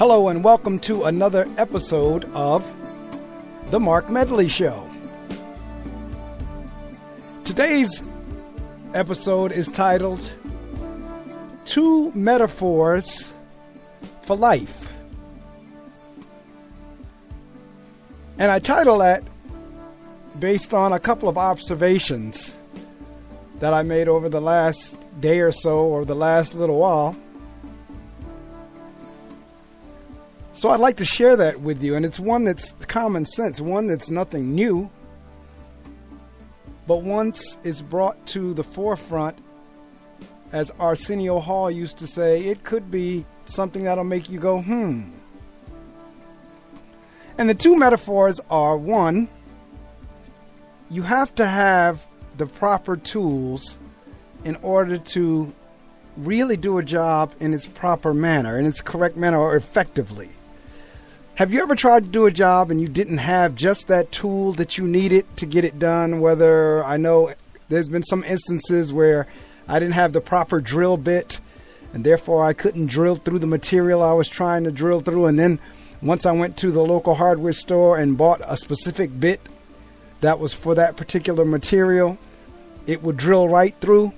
Hello and welcome to another episode of The Mark Medley Show. Today's episode is titled Two Metaphors for Life. And I title that based on a couple of observations that I made over the last day or so, or the last little while. So I'd like to share that with you, and it's one that's common sense, one that's nothing new, but once it's brought to the forefront, as Arsenio Hall used to say, it could be something that'll make you go, And the two metaphors are, one, you have to have the proper tools in order to really do a job in its proper manner, in its correct manner, or effectively. Have you ever tried to do a job and you didn't have just that tool that you needed to get it done? Whether, I know there's been some instances where I didn't have the proper drill bit and therefore I couldn't drill through the material I was trying to drill through. And then once I went to the local hardware store and bought a specific bit that was for that particular material, it would drill right through.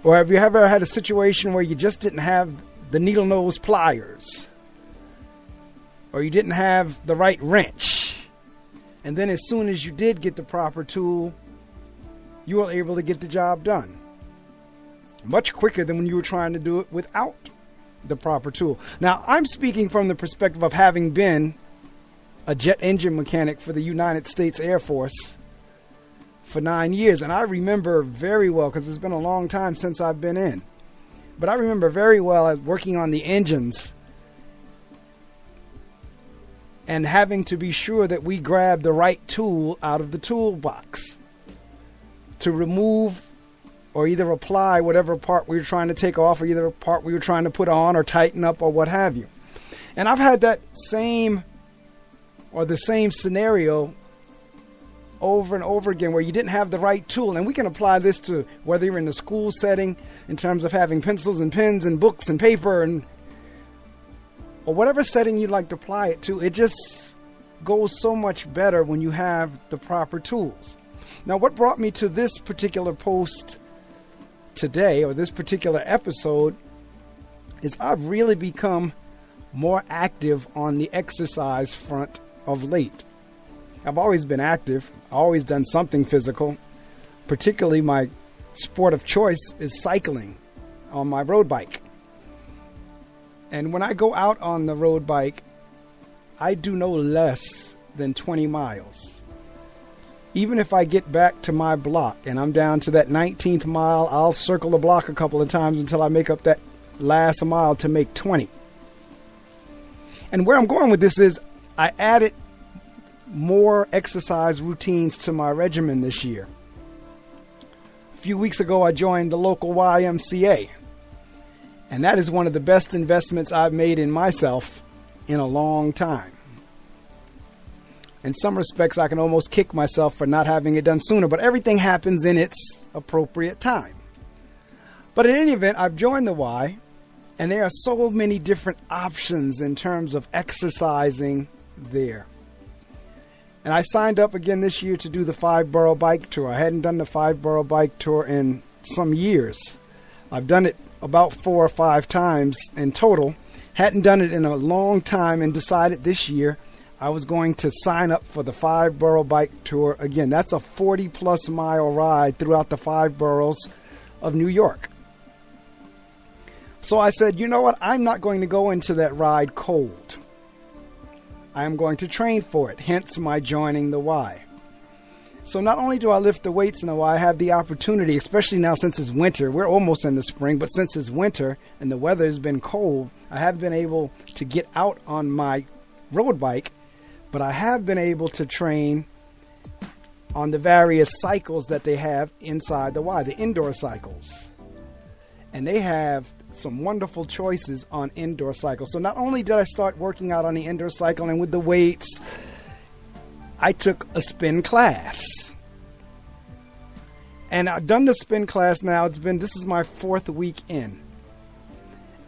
Or have you ever had a situation where you just didn't have the needle nose pliers? Or you didn't have the right wrench. And then as soon as you did get the proper tool, you were able to get the job done much quicker than when you were trying to do it without the proper tool. Now, I'm speaking from the perspective of having been a jet engine mechanic for the United States Air Force for 9 years. And I remember very well, because it's been a long time since I've been in, but I remember very well working on the engines and having to be sure that we grab the right tool out of the toolbox to remove or either apply whatever part we were trying to take off, or either a part we were trying to put on or tighten up or what have you. And I've had that same scenario over and over again, where you didn't have the right tool. And we can apply this to whether you're in the school setting in terms of having pencils and pens and books and paper, or whatever setting you'd like to apply it to. It just goes so much better when you have the proper tools. Now, what brought me to this particular post today, or this particular episode, is I've really become more active on the exercise front of late. I've always been active. I've always done something physical. Particularly my sport of choice is cycling on my road bike. And when I go out on the road bike, I do no less than 20 miles. Even if I get back to my block and I'm down to that 19th mile, I'll circle the block a couple of times until I make up that last mile to make 20. And where I'm going with this is I added more exercise routines to my regimen this year. A few weeks ago, I joined the local YMCA. And that is one of the best investments I've made in myself in a long time. In some respects, I can almost kick myself for not having it done sooner, but everything happens in its appropriate time. But in any event, I've joined the Y, and there are so many different options in terms of exercising there. And I signed up again this year to do the 5-borough bike tour. I hadn't done the 5-borough bike tour in some years. I've done it about 4 or 5 times in total. Hadn't done it in a long time, and decided this year I was going to sign up for the 5-borough bike tour again. That's a 40-plus mile ride throughout the 5 boroughs of New York. So I said, you know what? I'm not going to go into that ride cold. I am going to train for it, hence my joining the Y. So not only do I lift the weights in the Y, I have the opportunity, especially now since it's winter. We're almost in the spring, but since it's winter and the weather has been cold, I have been able to get out on my road bike, but I have been able to train on the various cycles that they have inside the Y, the indoor cycles. And they have some wonderful choices on indoor cycles. So not only did I start working out on the indoor cycle and with the weights, I took a spin class. And I've done the spin class now. This is my 4th week in.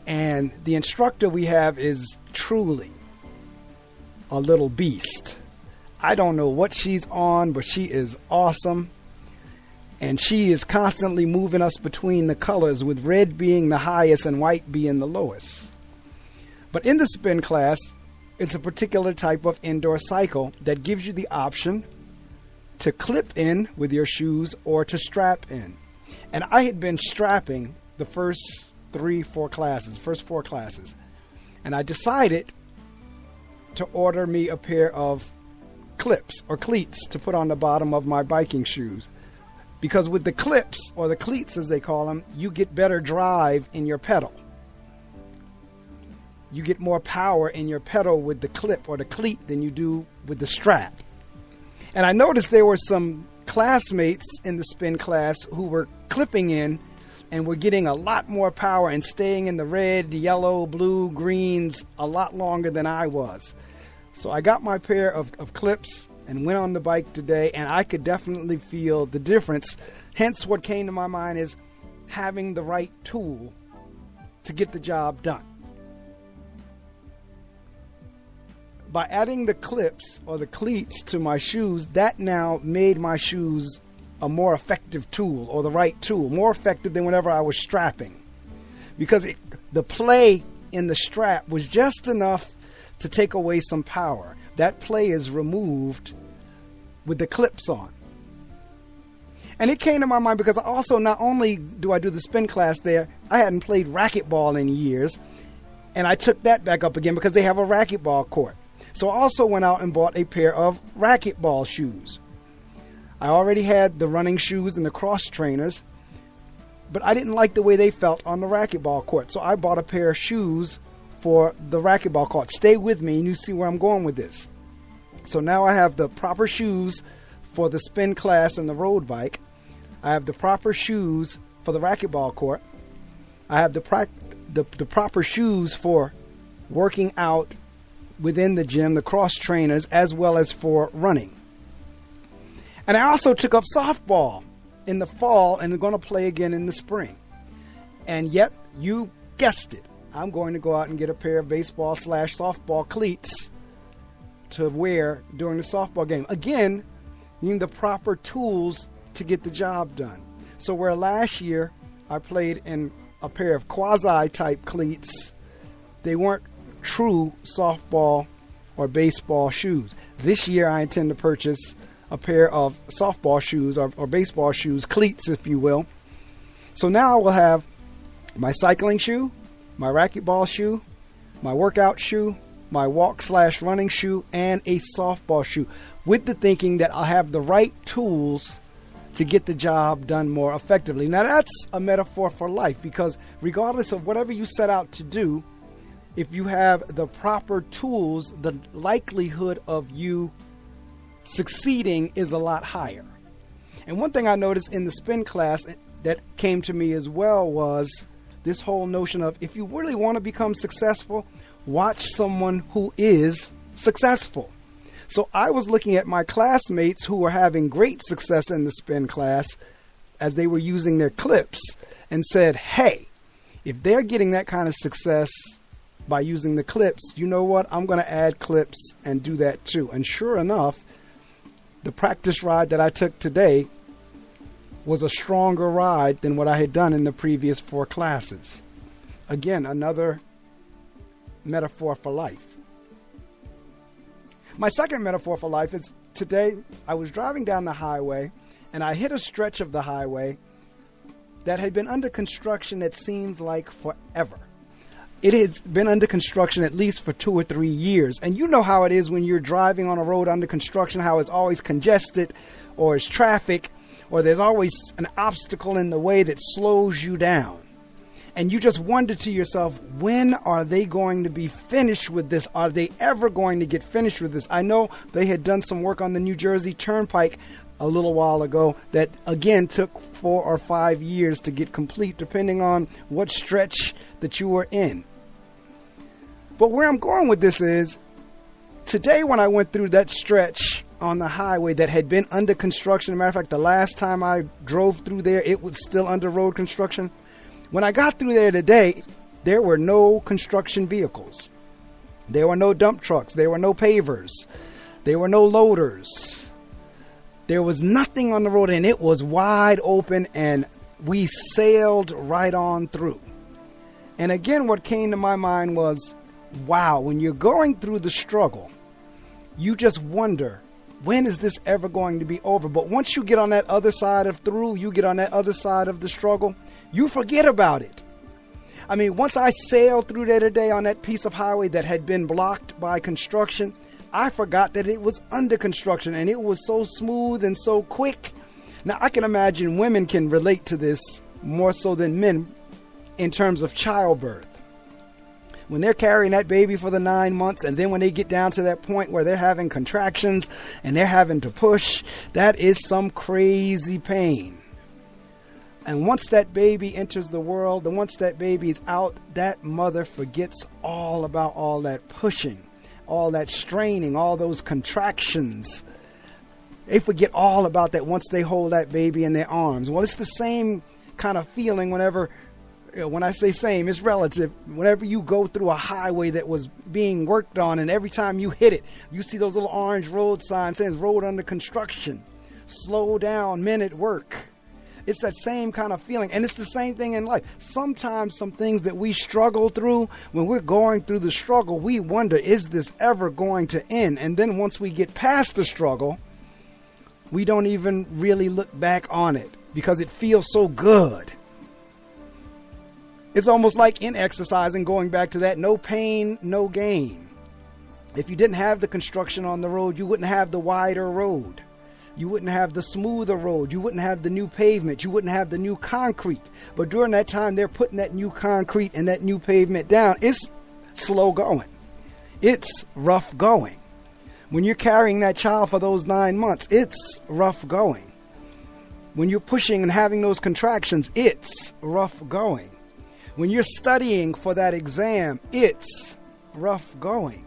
And the instructor we have is truly a little beast. I don't know what she's on, but she is awesome. And she is constantly moving us between the colors, with red being the highest and white being the lowest. But in the spin class, it's a particular type of indoor cycle that gives you the option to clip in with your shoes or to strap in. And I had been strapping the first 4 classes. And I decided to order me a pair of clips or cleats to put on the bottom of my biking shoes. Because with the clips, or the cleats as they call them, you get better drive in your pedal. You get more power in your pedal with the clip or the cleat than you do with the strap. And I noticed there were some classmates in the spin class who were clipping in and were getting a lot more power and staying in the red, the yellow, blue, greens a lot longer than I was. So I got my pair of clips and went on the bike today, and I could definitely feel the difference. Hence, what came to my mind is having the right tool to get the job done. By adding the clips or the cleats to my shoes, that now made my shoes a more effective tool, or the right tool, more effective than whenever I was strapping. Because the play in the strap was just enough to take away some power. That play is removed with the clips on. And it came to my mind because also, not only do I do the spin class there, I hadn't played racquetball in years, and I took that back up again because they have a racquetball court. So I also went out and bought a pair of racquetball shoes. I already had the running shoes and the cross trainers, but I didn't like the way they felt on the racquetball court. So I bought a pair of shoes for the racquetball court. Stay with me and you see where I'm going with this. So now I have the proper shoes for the spin class and the road bike. I have the proper shoes for the racquetball court. I have the proper shoes for working out within the gym, the cross trainers, as well as for running. And I also took up softball in the fall and I'm going to play again in the spring. And yet, you guessed it, I'm going to go out and get a pair of baseball/softball cleats to wear during the softball game. Again, you need the proper tools to get the job done. So where last year I played in a pair of quasi-type cleats, they weren't true softball or baseball shoes. This year I intend to purchase a pair of softball shoes or baseball shoes, cleats if you will. So now I will have my cycling shoe, my racquetball shoe, my workout shoe, my walk/running shoe, and a softball shoe, with the thinking that I'll have the right tools to get the job done more effectively. Now that's a metaphor for life, because regardless of whatever you set out to do, if you have the proper tools, the likelihood of you succeeding is a lot higher. And one thing I noticed in the spin class that came to me as well was this whole notion of, if you really want to become successful, watch someone who is successful. So I was looking at my classmates who were having great success in the spin class as they were using their clips, and said, hey, if they're getting that kind of success by using the clips, you know what? I'm going to add clips and do that too. And sure enough, the practice ride that I took today was a stronger ride than what I had done in the previous 4 classes. Again, another metaphor for life. My second metaphor for life is, today I was driving down the highway and I hit a stretch of the highway that had been under construction that seemed like forever. It had been under construction at least for 2 or 3 years. And you know how it is when you're driving on a road under construction, how it's always congested, or it's traffic, or there's always an obstacle in the way that slows you down. And you just wonder to yourself, when are they going to be finished with this? Are they ever going to get finished with this? I know they had done some work on the New Jersey Turnpike a little while ago that, again, took 4 or 5 years to get complete, depending on what stretch that you were in. But where I'm going with this is, today when I went through that stretch on the highway that had been under construction, as a matter of fact, the last time I drove through there, it was still under road construction. When I got through there today, there were no construction vehicles. There were no dump trucks. There were no pavers. There were no loaders. There was nothing on the road, and it was wide open, and we sailed right on through. And again, what came to my mind was, wow, when you're going through the struggle, you just wonder, when is this ever going to be over? But once you get on that other side of through, you get on that other side of the struggle, you forget about it. I mean, once I sailed through there today on that piece of highway that had been blocked by construction, I forgot that it was under construction, and it was so smooth and so quick. Now, I can imagine women can relate to this more so than men in terms of childbirth. When they're carrying that baby for the 9 months, and then when they get down to that point where they're having contractions and they're having to push, that is some crazy pain. And once that baby enters the world, and once that baby is out, that mother forgets all about all that pushing, all that straining, all those contractions. They forget all about that once they hold that baby in their arms. Well, it's the same kind of feeling whenever, when I say same, it's relative. Whenever you go through a highway that was being worked on, and every time you hit it, you see those little orange road signs saying road under construction, slow down, men at work. It's that same kind of feeling. And it's the same thing in life. Sometimes some things that we struggle through, when we're going through the struggle, we wonder, is this ever going to end? And then once we get past the struggle, we don't even really look back on it because it feels so good. It's almost like in exercising, going back to that, no pain, no gain. If you didn't have the construction on the road, you wouldn't have the wider road. You wouldn't have the smoother road. You wouldn't have the new pavement. You wouldn't have the new concrete. But during that time, they're putting that new concrete and that new pavement down. It's slow going. It's rough going. When you're carrying that child for those 9 months, it's rough going. When you're pushing and having those contractions, it's rough going. When you're studying for that exam, it's rough going.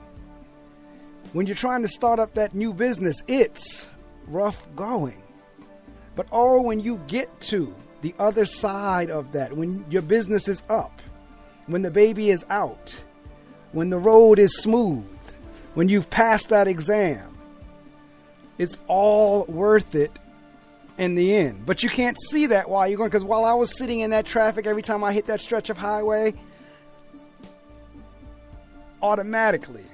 When you're trying to start up that new business, it's rough going. But oh, when you get to the other side of that, when your business is up, when the baby is out, when the road is smooth, when you've passed that exam, it's all worth it in the end. But you can't see that while you're going, because while I was sitting in that traffic, every time I hit that stretch of highway, automatically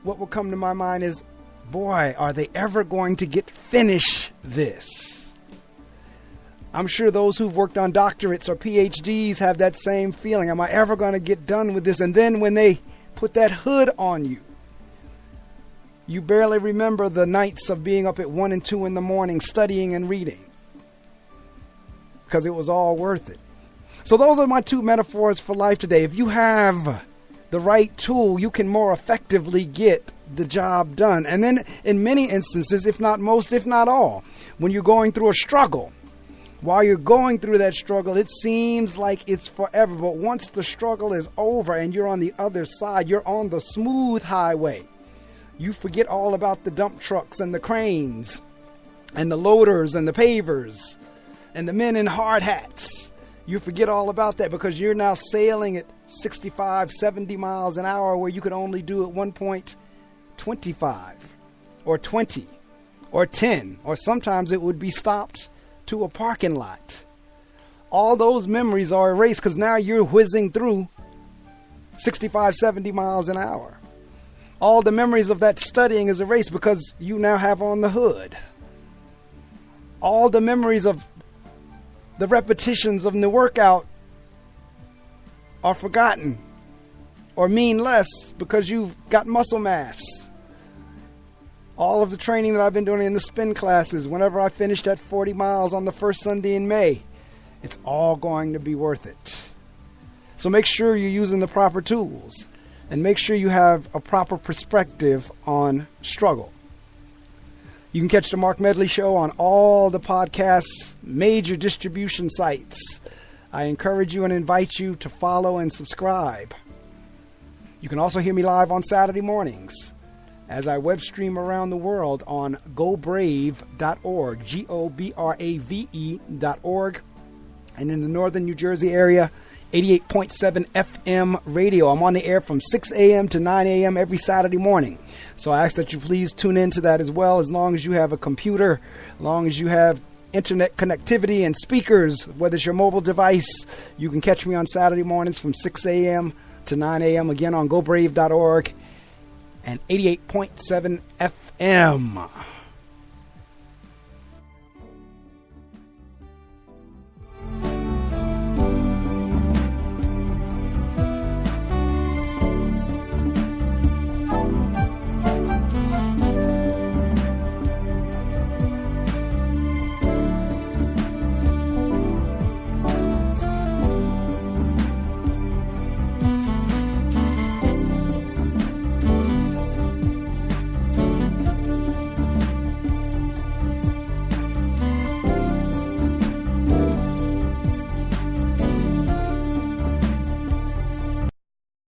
what will come to my mind is, boy, are they ever going to finish this? I'm sure those who've worked on doctorates or PhDs have that same feeling. Am I ever going to get done with this? And then when they put that hood on you, you barely remember the nights of being up at 1 and 2 in the morning studying and reading, because it was all worth it. So those are my two metaphors for life today. If you have the right tool, you can more effectively get the job done. And then in many instances, if not most, if not all, when you're going through a struggle, while you're going through that struggle, it seems like it's forever. But once the struggle is over and you're on the other side, you're on the smooth highway. You forget all about the dump trucks and the cranes and the loaders and the pavers and the men in hard hats. You forget all about that because you're now sailing at 65, 70 miles an hour where you could only do at 1.25 or 20 or 10, or sometimes it would be stopped to a parking lot. All those memories are erased because now you're whizzing through 65, 70 miles an hour. All the memories of that studying is erased because you now have on the hood. All the memories of the repetitions of the workout are forgotten or mean less because you've got muscle mass. All of the training that I've been doing in the spin classes, whenever I finish that 40 miles on the first Sunday in May, it's all going to be worth it. So make sure you're using the proper tools and make sure you have a proper perspective on struggle. You can catch the Mark Medley Show on all the podcasts, major distribution sites. I encourage you and invite you to follow and subscribe. You can also hear me live on Saturday mornings as I web stream around the world on gobrave.org, GOBRAVE.org. And in the northern New Jersey area, 88.7 FM radio. I'm on the air from 6 a.m. to 9 a.m. every Saturday morning. So I ask that you please tune into that as well, as long as you have a computer, as long as you have internet connectivity and speakers, whether it's your mobile device. You can catch me on Saturday mornings from 6 a.m. to 9 a.m. again on gobrave.org and 88.7 FM.